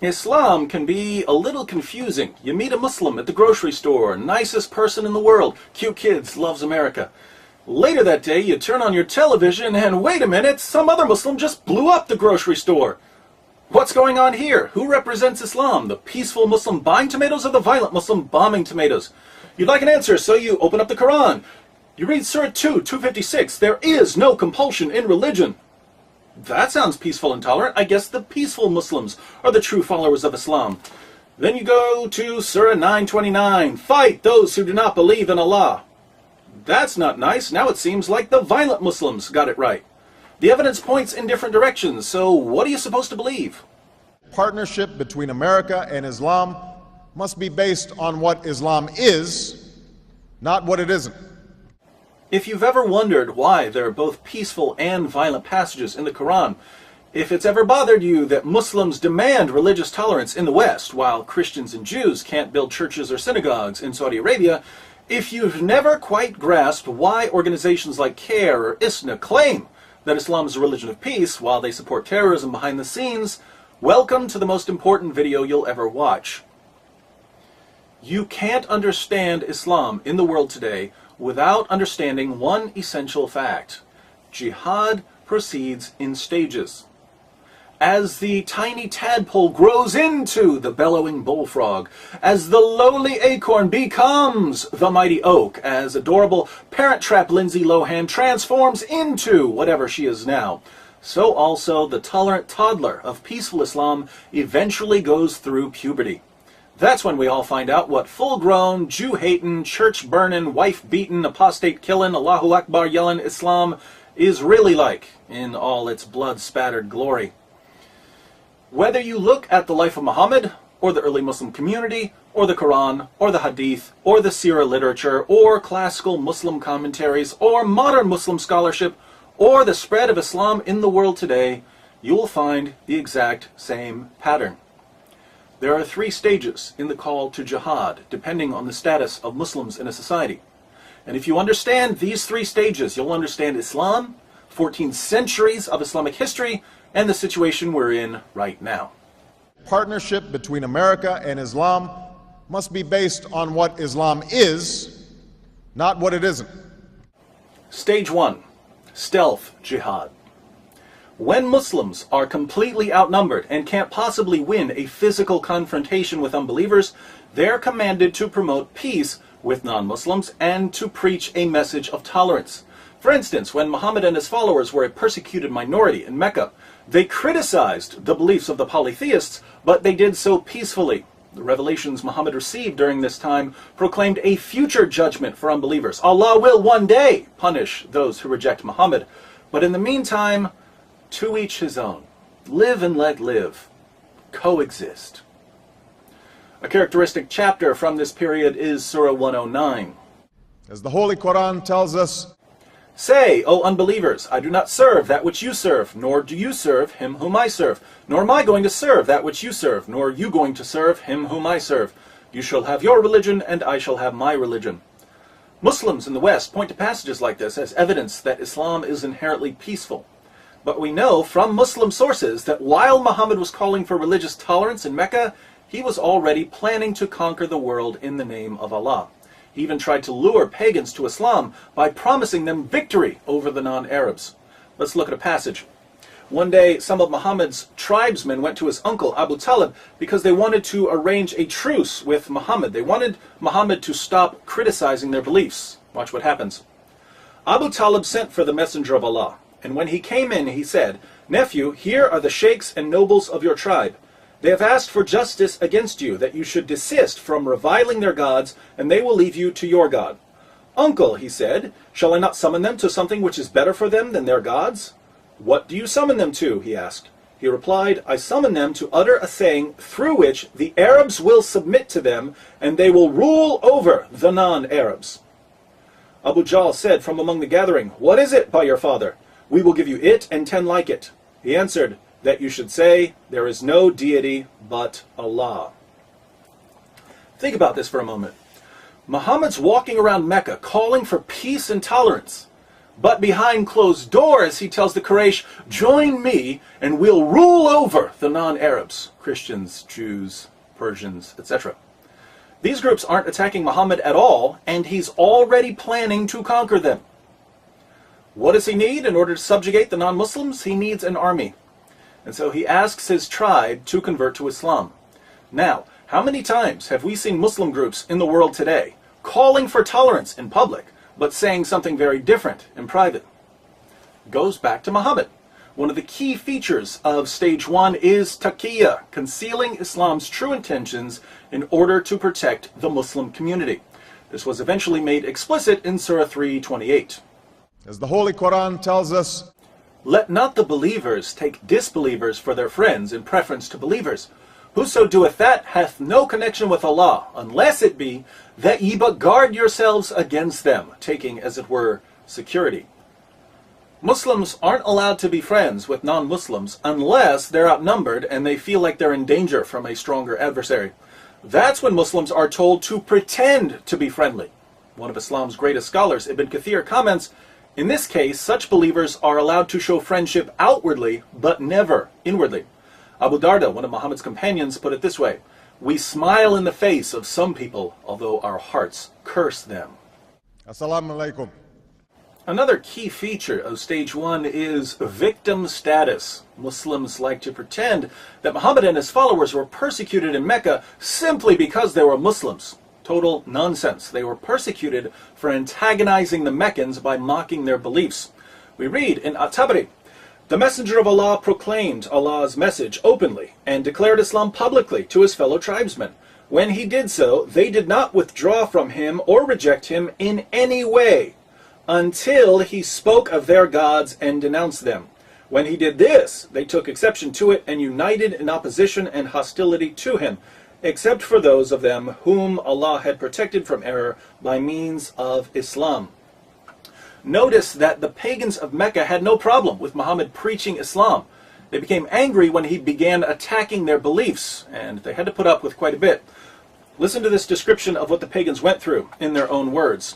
Islam can be a little confusing. You meet a Muslim at the grocery store, nicest person in the world, cute kids, loves America. Later that day, you turn on your television and wait a minute, some other Muslim just blew up the grocery store. What's going on here? Who represents Islam? The peaceful Muslim buying tomatoes or the violent Muslim bombing tomatoes? You'd like an answer, so you open up the Quran. You read Surah 2, 256. There is no compulsion in religion. That sounds peaceful and tolerant. I guess the peaceful Muslims are the true followers of Islam. Then you go to Surah 929. Fight those who do not believe in Allah. That's not nice. Now it seems like the violent Muslims got it right. The evidence points in different directions, so what are you supposed to believe? Partnership between America and Islam must be based on what Islam is, not what it isn't. If you've ever wondered why there are both peaceful and violent passages in the Quran, if it's ever bothered you that Muslims demand religious tolerance in the West while Christians and Jews can't build churches or synagogues in Saudi Arabia, if you've never quite grasped why organizations like CARE or ISNA claim that Islam is a religion of peace while they support terrorism behind the scenes, welcome to the most important video you'll ever watch. You can't understand Islam in the world today without understanding one essential fact. Jihad proceeds in stages. As the tiny tadpole grows into the bellowing bullfrog, as the lowly acorn becomes the mighty oak, as adorable Parent Trap Lindsay Lohan transforms into whatever she is now, so also the tolerant toddler of peaceful Islam eventually goes through puberty. That's when we all find out what full-grown, Jew-hating, church-burning, wife-beating, apostate-killing, Allahu Akbar yelling Islam is really like in all its blood-spattered glory. Whether you look at the life of Muhammad, or the early Muslim community, or the Quran, or the Hadith, or the Sirah literature, or classical Muslim commentaries, or modern Muslim scholarship, or the spread of Islam in the world today, you will find the exact same pattern. There are 3 stages in the call to jihad, depending on the status of Muslims in a society. And if you understand these 3 stages, you'll understand Islam, 14 centuries of Islamic history, and the situation we're in right now. Partnership between America and Islam must be based on what Islam is, not what it isn't. Stage 1. Stealth jihad. When Muslims are completely outnumbered and can't possibly win a physical confrontation with unbelievers, they're commanded to promote peace with non-Muslims and to preach a message of tolerance. For instance, when Muhammad and his followers were a persecuted minority in Mecca, they criticized the beliefs of the polytheists, but they did so peacefully. The revelations Muhammad received during this time proclaimed a future judgment for unbelievers. Allah will one day punish those who reject Muhammad, but in the meantime, to each his own. Live and let live. Coexist. A characteristic chapter from this period is Surah 109. As the Holy Quran tells us, Say, O unbelievers, I do not serve that which you serve, nor do you serve him whom I serve, nor am I going to serve that which you serve, nor are you going to serve him whom I serve. You shall have your religion, and I shall have my religion. Muslims in the West point to passages like this as evidence that Islam is inherently peaceful. But we know from Muslim sources that while Muhammad was calling for religious tolerance in Mecca, he was already planning to conquer the world in the name of Allah. He even tried to lure pagans to Islam by promising them victory over the non-Arabs. Let's look at a passage. One day, some of Muhammad's tribesmen went to his uncle Abu Talib because they wanted to arrange a truce with Muhammad. They wanted Muhammad to stop criticizing their beliefs. Watch what happens. Abu Talib sent for the messenger of Allah, and when he came in, he said, Nephew, here are the sheikhs and nobles of your tribe. They have asked for justice against you, that you should desist from reviling their gods, and they will leave you to your God. Uncle, he said, shall I not summon them to something which is better for them than their gods? What do you summon them to? He asked. He replied, I summon them to utter a saying through which the Arabs will submit to them, and they will rule over the non-Arabs. Abu Jahl said from among the gathering, What is it, by your father? We will give you it and 10 like it. He answered, that you should say, there is no deity but Allah. Think about this for a moment. Muhammad's walking around Mecca calling for peace and tolerance. But behind closed doors, he tells the Quraysh, join me and we'll rule over the non-Arabs, Christians, Jews, Persians, etc. These groups aren't attacking Muhammad at all, and he's already planning to conquer them. What does he need in order to subjugate the non-Muslims? He needs an army. And so he asks his tribe to convert to Islam. Now, how many times have we seen Muslim groups in the world today calling for tolerance in public, but saying something very different in private? Goes back to Muhammad. One of the key features of stage 1 is taqiyya, concealing Islam's true intentions in order to protect the Muslim community. This was eventually made explicit in Surah 3:28. As the Holy Quran tells us, let not the believers take disbelievers for their friends in preference to believers. Whoso doeth that hath no connection with Allah, unless it be that ye but guard yourselves against them, taking, as it were, security. Muslims aren't allowed to be friends with non-Muslims unless they're outnumbered and they feel like they're in danger from a stronger adversary. That's when Muslims are told to pretend to be friendly. One of Islam's greatest scholars, Ibn Kathir, comments, in this case, such believers are allowed to show friendship outwardly, but never inwardly. Abu Darda, one of Muhammad's companions, put it this way, we smile in the face of some people, although our hearts curse them. Assalamu alaikum. Another key feature of stage 1 is victim status. Muslims like to pretend that Muhammad and his followers were persecuted in Mecca simply because they were Muslims. Total nonsense. They were persecuted for antagonizing the Meccans by mocking their beliefs. We read in At-Tabari, the Messenger of Allah proclaimed Allah's message openly and declared Islam publicly to his fellow tribesmen. When he did so, they did not withdraw from him or reject him in any way, until he spoke of their gods and denounced them. When he did this, they took exception to it and united in opposition and hostility to him, except for those of them whom Allah had protected from error by means of Islam. Notice that the pagans of Mecca had no problem with Muhammad preaching Islam. They became angry when he began attacking their beliefs, and they had to put up with quite a bit. Listen to this description of what the pagans went through in their own words.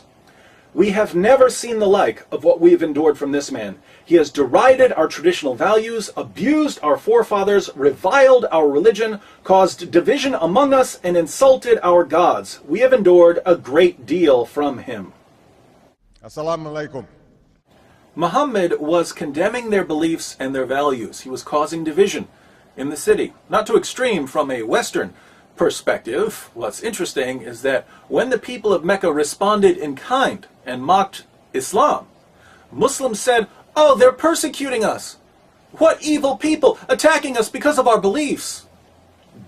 We have never seen the like of what we have endured from this man. He has derided our traditional values, abused our forefathers, reviled our religion, caused division among us, and insulted our gods. We have endured a great deal from him. Assalamu alaikum. Muhammad was condemning their beliefs and their values. He was causing division in the city. Not too extreme from a Western perspective. What's interesting is that when the people of Mecca responded in kind and mocked Islam, Muslims said, oh, they're persecuting us. What evil people attacking us because of our beliefs.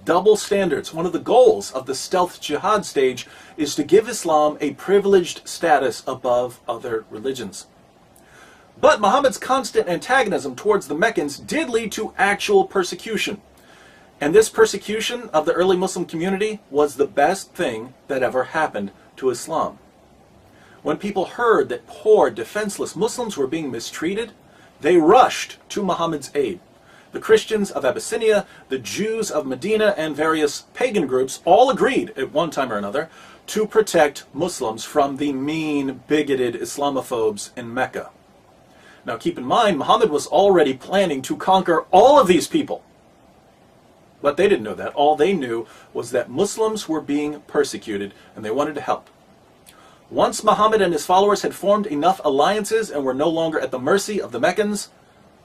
Double standards. One of the goals of the stealth jihad stage is to give Islam a privileged status above other religions. But Muhammad's constant antagonism towards the Meccans did lead to actual persecution. And this persecution of the early Muslim community was the best thing that ever happened to Islam. When people heard that poor, defenseless Muslims were being mistreated, they rushed to Muhammad's aid. The Christians of Abyssinia, the Jews of Medina, and various pagan groups all agreed at one time or another to protect Muslims from the mean, bigoted Islamophobes in Mecca. Now keep in mind, Muhammad was already planning to conquer all of these people. But they didn't know that. All they knew was that Muslims were being persecuted and they wanted to help. Once Muhammad and his followers had formed enough alliances and were no longer at the mercy of the Meccans,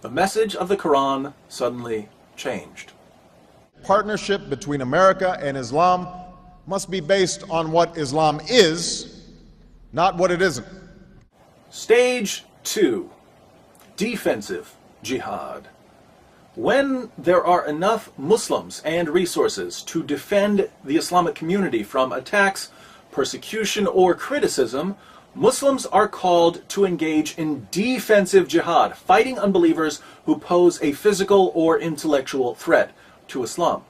the message of the Quran suddenly changed. Partnership between America and Islam must be based on what Islam is, not what it isn't. Stage 2. Defensive jihad. When there are enough Muslims and resources to defend the Islamic community from attacks, persecution, or criticism, Muslims are called to engage in defensive jihad, fighting unbelievers who pose a physical or intellectual threat to Islam.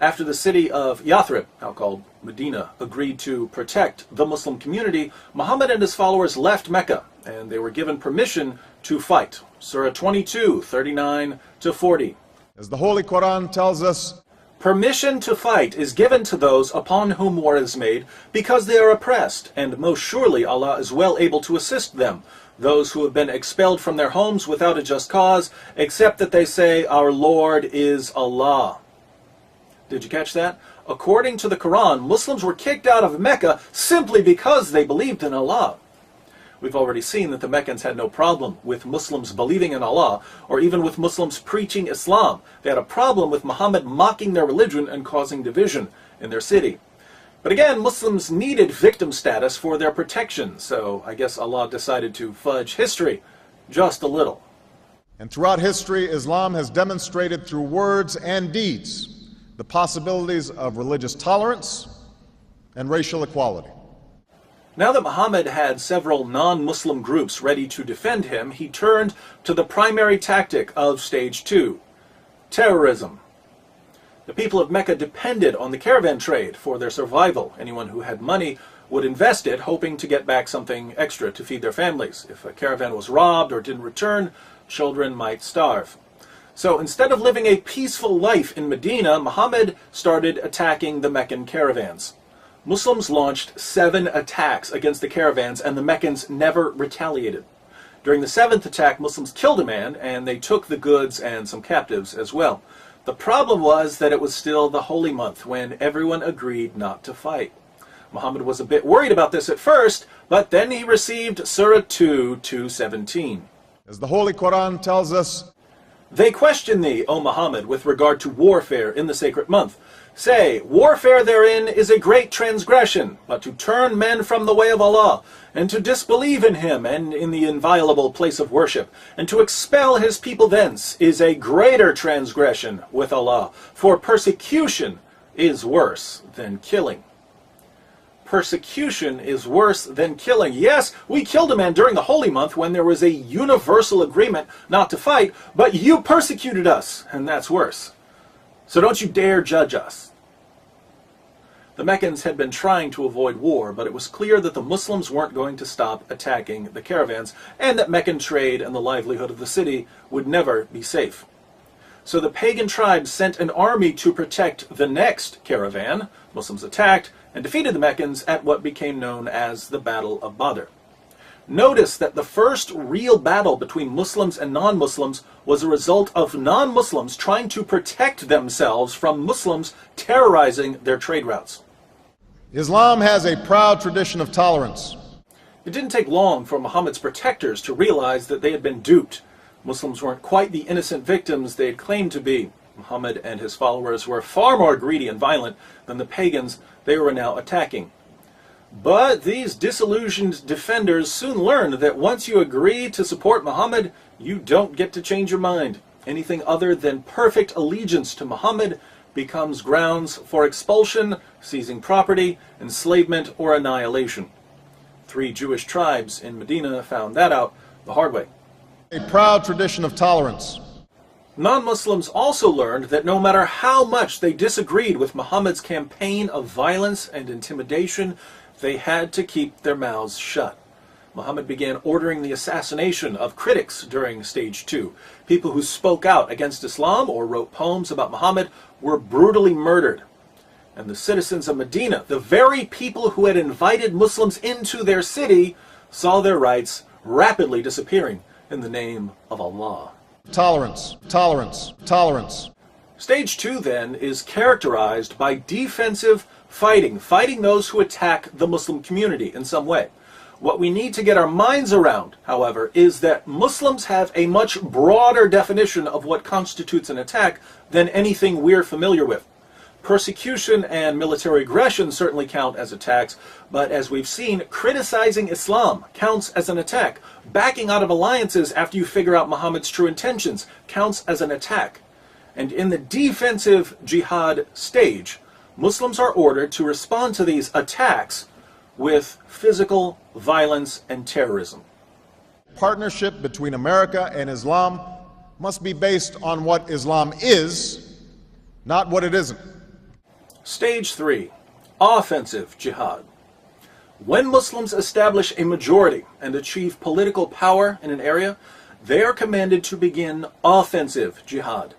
After the city of Yathrib, now called Medina, agreed to protect the Muslim community, Muhammad and his followers left Mecca, and they were given permission to fight. Surah 22, 39 to 40. As the Holy Quran tells us, Permission to fight is given to those upon whom war is made, because they are oppressed, and most surely Allah is well able to assist them, those who have been expelled from their homes without a just cause, except that they say, Our Lord is Allah. Did you catch that? According to the Quran, Muslims were kicked out of Mecca simply because they believed in Allah. We've already seen that the Meccans had no problem with Muslims believing in Allah, or even with Muslims preaching Islam. They had a problem with Muhammad mocking their religion and causing division in their city. But again, Muslims needed victim status for their protection, so I guess Allah decided to fudge history just a little. And throughout history, Islam has demonstrated through words and deeds the possibilities of religious tolerance and racial equality. Now that Muhammad had several non-Muslim groups ready to defend him, he turned to the primary tactic of stage 2, terrorism. The people of Mecca depended on the caravan trade for their survival. Anyone who had money would invest it, hoping to get back something extra to feed their families. If a caravan was robbed or didn't return, children might starve. So instead of living a peaceful life in Medina, Muhammad started attacking the Meccan caravans. Muslims launched 7 attacks against the caravans, and the Meccans never retaliated. During the 7th attack, Muslims killed a man, and they took the goods and some captives as well. The problem was that it was still the holy month, when everyone agreed not to fight. Muhammad was a bit worried about this at first, but then he received Surah 2:17. As the Holy Quran tells us, They question thee, O Muhammad, with regard to warfare in the sacred month. Say, warfare therein is a great transgression, but to turn men from the way of Allah, and to disbelieve in Him and in the inviolable place of worship, and to expel His people thence, is a greater transgression with Allah, for persecution is worse than killing. Persecution is worse than killing. Yes, we killed a man during the holy month when there was a universal agreement not to fight, but you persecuted us, and that's worse. So don't you dare judge us. The Meccans had been trying to avoid war, but it was clear that the Muslims weren't going to stop attacking the caravans, and that Meccan trade and the livelihood of the city would never be safe. So the pagan tribes sent an army to protect the next caravan. Muslims attacked and defeated the Meccans at what became known as the Battle of Badr. Notice that the first real battle between Muslims and non-Muslims was a result of non-Muslims trying to protect themselves from Muslims terrorizing their trade routes. Islam has a proud tradition of tolerance. It didn't take long for Muhammad's protectors to realize that they had been duped. Muslims weren't quite the innocent victims they had claimed to be. Muhammad and his followers were far more greedy and violent than the pagans they were now attacking. But these disillusioned defenders soon learned that once you agree to support Muhammad, you don't get to change your mind. Anything other than perfect allegiance to Muhammad becomes grounds for expulsion, seizing property, enslavement, or annihilation. 3 Jewish tribes in Medina found that out the hard way. A proud tradition of tolerance. Non-Muslims also learned that no matter how much they disagreed with Muhammad's campaign of violence and intimidation, they had to keep their mouths shut. Muhammad began ordering the assassination of critics during stage 2. People who spoke out against Islam or wrote poems about Muhammad were brutally murdered. And the citizens of Medina, the very people who had invited Muslims into their city, saw their rights rapidly disappearing in the name of Allah. Tolerance, tolerance, tolerance. Stage 2, then, is characterized by defensive fighting those who attack the Muslim community in some way. What we need to get our minds around, however, is that Muslims have a much broader definition of what constitutes an attack than anything we're familiar with. Persecution and military aggression certainly count as attacks, but as we've seen, criticizing Islam counts as an attack. Backing out of alliances after you figure out Muhammad's true intentions counts as an attack. And in the defensive jihad stage, Muslims are ordered to respond to these attacks with physical violence and terrorism. Partnership between America and Islam must be based on what Islam is, not what it isn't. Stage 3, offensive jihad. When Muslims establish a majority and achieve political power in an area, they are commanded to begin offensive jihad.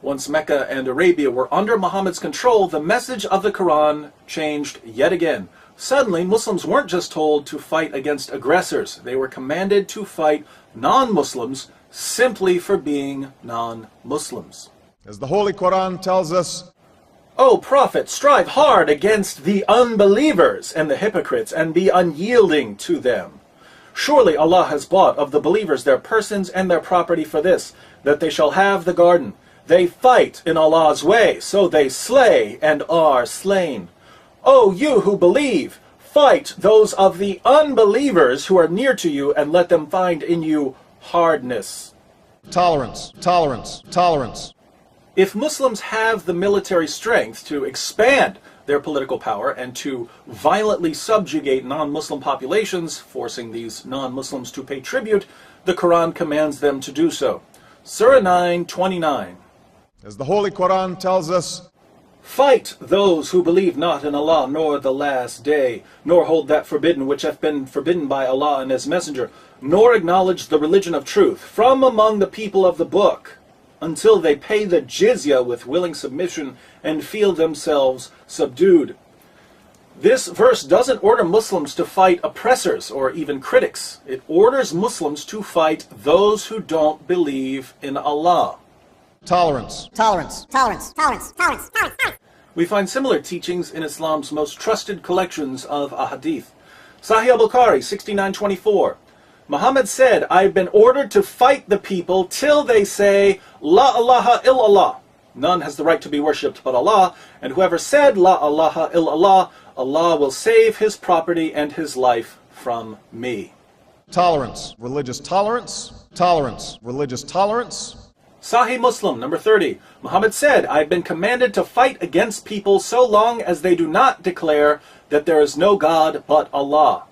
Once Mecca and Arabia were under Muhammad's control, the message of the Quran changed yet again. Suddenly, Muslims weren't just told to fight against aggressors. They were commanded to fight non-Muslims simply for being non-Muslims. As the Holy Quran tells us, O Prophet, strive hard against the unbelievers and the hypocrites, and be unyielding to them. Surely Allah has bought of the believers their persons and their property for this, that they shall have the garden. They fight in Allah's way, so they slay and are slain. O you who believe, fight those of the unbelievers who are near to you, and let them find in you hardness. tolerance, tolerance, tolerance. If Muslims have the military strength to expand their political power and to violently subjugate non-Muslim populations, forcing these non-Muslims to pay tribute, the Quran commands them to do so. Surah 9:29. As the Holy Quran tells us, Fight those who believe not in Allah nor the last day, nor hold that forbidden which hath been forbidden by Allah and His Messenger, nor acknowledge the religion of truth from among the people of the book, until they pay the jizya with willing submission and feel themselves subdued. This verse doesn't order Muslims to fight oppressors or even critics. It orders Muslims to fight those who don't believe in Allah. tolerance, Tolerance, tolerance, tolerance, tolerance, tolerance, tolerance. We find similar teachings in Islam's most trusted collections of ahadith. Sahih al-Bukhari 69:24. Muhammad said, I've been ordered to fight the people till they say, La ilaha illallah. None has the right to be worshipped but Allah, and whoever said, La ilaha illallah, Allah will save his property and his life from me. tolerance, religious tolerance, tolerance, religious tolerance. Sahih Muslim, number 30. Muhammad said, I've been commanded to fight against people so long as they do not declare that there is no God but Allah.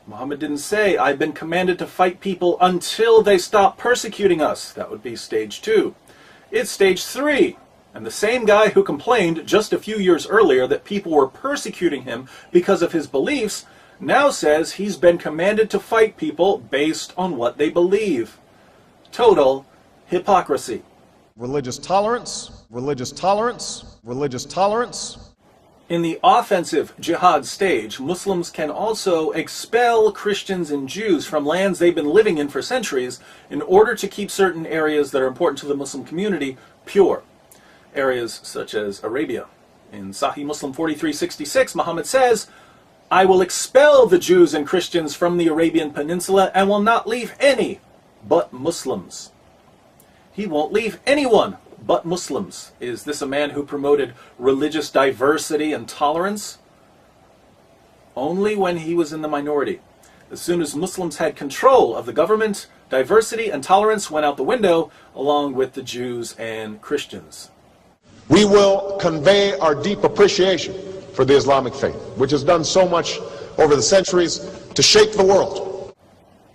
Muhammad didn't say, I've been commanded to fight people until they stop persecuting us. That would be stage 2. It's stage 3. And the same guy who complained just a few years earlier that people were persecuting him because of his beliefs now says he's been commanded to fight people based on what they believe. Total hypocrisy. Religious tolerance, religious tolerance, religious tolerance. In the offensive jihad stage, Muslims can also expel Christians and Jews from lands they've been living in for centuries in order to keep certain areas that are important to the Muslim community pure. Areas such as Arabia. In Sahih Muslim 43:66, Muhammad says, I will expel the Jews and Christians from the Arabian Peninsula and will not leave any but Muslims. He won't leave anyone but Muslims. Is this a man who promoted religious diversity and tolerance? Only when he was in the minority. As soon as Muslims had control of the government, diversity and tolerance went out the window, along with the Jews and Christians. We will convey our deep appreciation for the Islamic faith, which has done so much over the centuries to shape the world.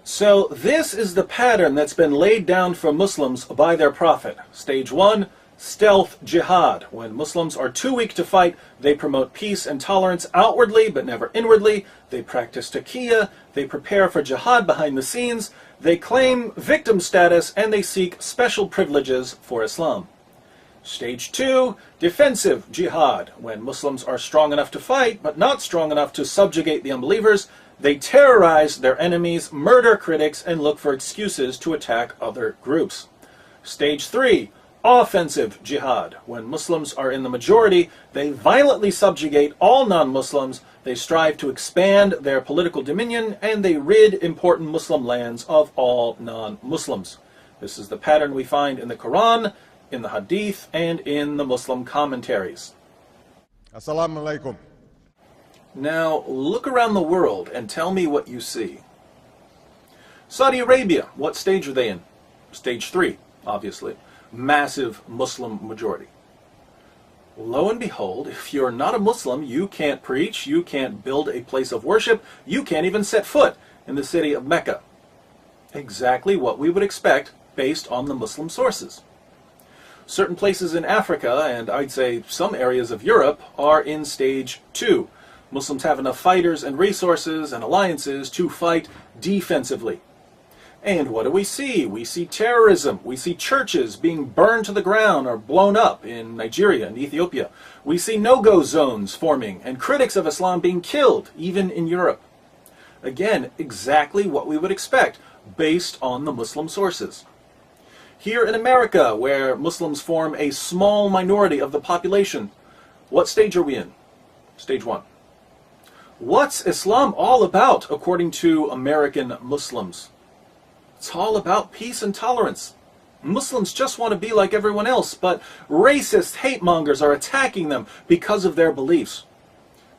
So this is the pattern that's been laid down for Muslims by their prophet. Stage 1, stealth jihad. When Muslims are too weak to fight, they promote peace and tolerance outwardly but never inwardly. They practice taqiyya, they prepare for jihad behind the scenes, they claim victim status, and they seek special privileges for Islam. Stage 2, defensive jihad. When Muslims are strong enough to fight but not strong enough to subjugate the unbelievers, they terrorize their enemies, murder critics, and look for excuses to attack other groups. Stage 3, offensive jihad. When Muslims are in the majority, they violently subjugate all non-Muslims, they strive to expand their political dominion, and they rid important Muslim lands of all non-Muslims. This is the pattern we find in the Quran, in the Hadith, and in the Muslim commentaries. Assalamu alaikum. Now, look around the world and tell me what you see. Saudi Arabia, what stage are they in? Stage 3, obviously. Massive Muslim majority. Lo and behold, if you're not a Muslim, you can't preach, you can't build a place of worship, you can't even set foot in the city of Mecca. Exactly what we would expect based on the Muslim sources. Certain places in Africa, and I'd say some areas of Europe, are in stage 2. Muslims have enough fighters and resources and alliances to fight defensively. And what do? We see terrorism. We see churches being burned to the ground or blown up in Nigeria and Ethiopia. We see no-go zones forming and critics of Islam being killed, even in Europe. Again, exactly what we would expect based on the Muslim sources. Here in America, where Muslims form a small minority of the population, what stage are we in? Stage 1. What's Islam all about, according to American Muslims? It's all about peace and tolerance. Muslims just want to be like everyone else, but racist hate mongers are attacking them because of their beliefs.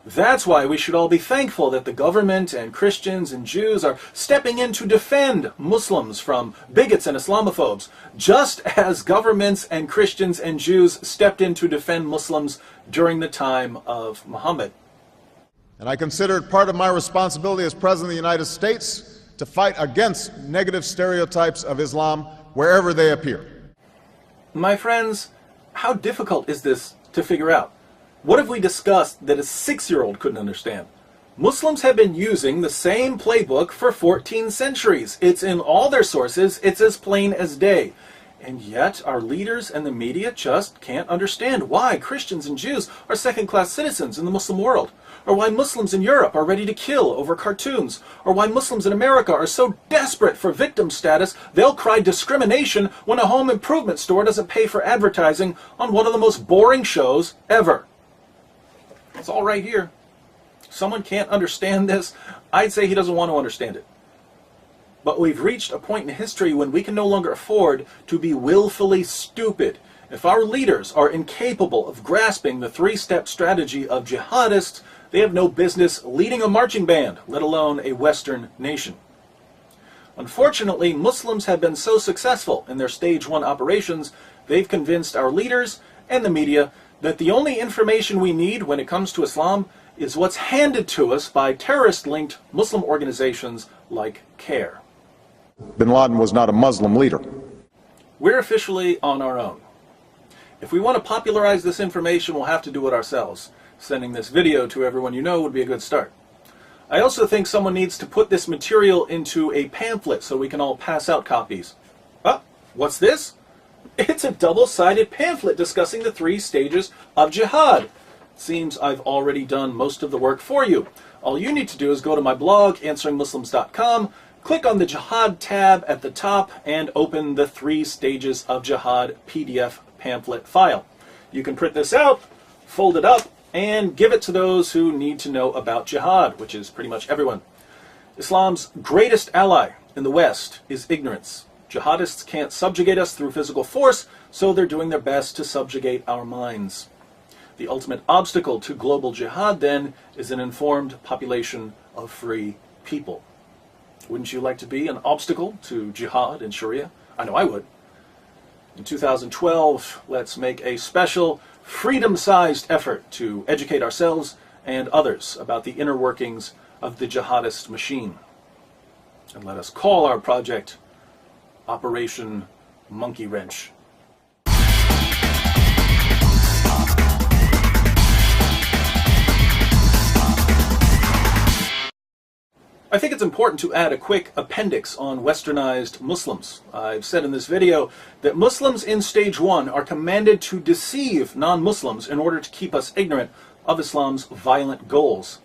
That's why we should all be thankful that the government and Christians and Jews are stepping in to defend Muslims from bigots and Islamophobes, just as governments and Christians and Jews stepped in to defend Muslims during the time of Muhammad. And I consider it part of my responsibility as President of the United States to fight against negative stereotypes of Islam wherever they appear. My friends, how difficult is this to figure out? What have we discussed that a 6-year-old couldn't understand? Muslims have been using the same playbook for 14 centuries. It's in all their sources. It's as plain as day. And yet our leaders and the media just can't understand why Christians and Jews are second-class citizens in the Muslim world, or why Muslims in Europe are ready to kill over cartoons, or why Muslims in America are so desperate for victim status they'll cry discrimination when a home improvement store doesn't pay for advertising on one of the most boring shows ever. It's all right here. Someone can't understand this. I'd say he doesn't want to understand it. But we've reached a point in history when we can no longer afford to be willfully stupid. If our leaders are incapable of grasping the 3-step strategy of jihadists, they have no business leading a marching band, let alone a Western nation. Unfortunately, Muslims have been so successful in their Stage 1 operations, they've convinced our leaders and the media that the only information we need when it comes to Islam is what's handed to us by terrorist-linked Muslim organizations like CARE. Bin Laden was not a Muslim leader. We're officially on our own. If we want to popularize this information, we'll have to do it ourselves. Sending this video to everyone you know would be a good start. I also think someone needs to put this material into a pamphlet so we can all pass out copies. Ah, what's this? It's a double-sided pamphlet discussing the 3 stages of jihad. Seems I've already done most of the work for you. All you need to do is go to my blog, answeringmuslims.com, click on the Jihad tab at the top, and open the 3 stages of jihad PDF pamphlet file. You can print this out, fold it up, and give it to those who need to know about jihad, which is pretty much everyone. Islam's greatest ally in the West is ignorance. Jihadists can't subjugate us through physical force, so they're doing their best to subjugate our minds. The ultimate obstacle to global jihad, then, is an informed population of free people. Wouldn't you like to be an obstacle to jihad in Sharia? I know I would. In 2012, let's make a special, freedom-sized effort to educate ourselves and others about the inner workings of the jihadist machine. And let us call our project Operation Monkey Wrench. I think it's important to add a quick appendix on westernized Muslims. I've said in this video that Muslims in Stage 1 are commanded to deceive non-Muslims in order to keep us ignorant of Islam's violent goals.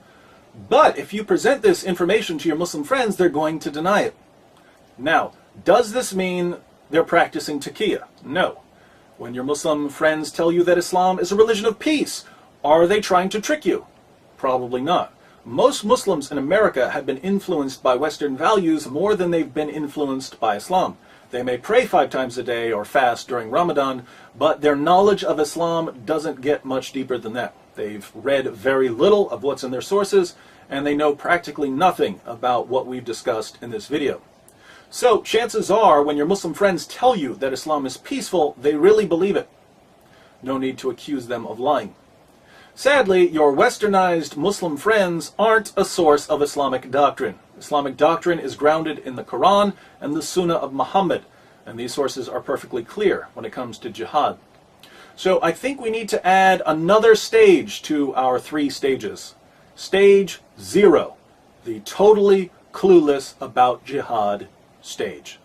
But if you present this information to your Muslim friends, they're going to deny it. Now, does this mean they're practicing taqiyya? No. When your Muslim friends tell you that Islam is a religion of peace, are they trying to trick you? Probably not. Most Muslims in America have been influenced by Western values more than they've been influenced by Islam. They may pray 5 times a day or fast during Ramadan, but their knowledge of Islam doesn't get much deeper than that. They've read very little of what's in their sources, and they know practically nothing about what we've discussed in this video. So, chances are, when your Muslim friends tell you that Islam is peaceful, they really believe it. No need to accuse them of lying. Sadly, your westernized Muslim friends aren't a source of Islamic doctrine. Islamic doctrine is grounded in the Quran and the Sunnah of Muhammad, and these sources are perfectly clear when it comes to jihad. So I think we need to add another stage to our 3 stages. Stage 0, the totally clueless about jihad stage.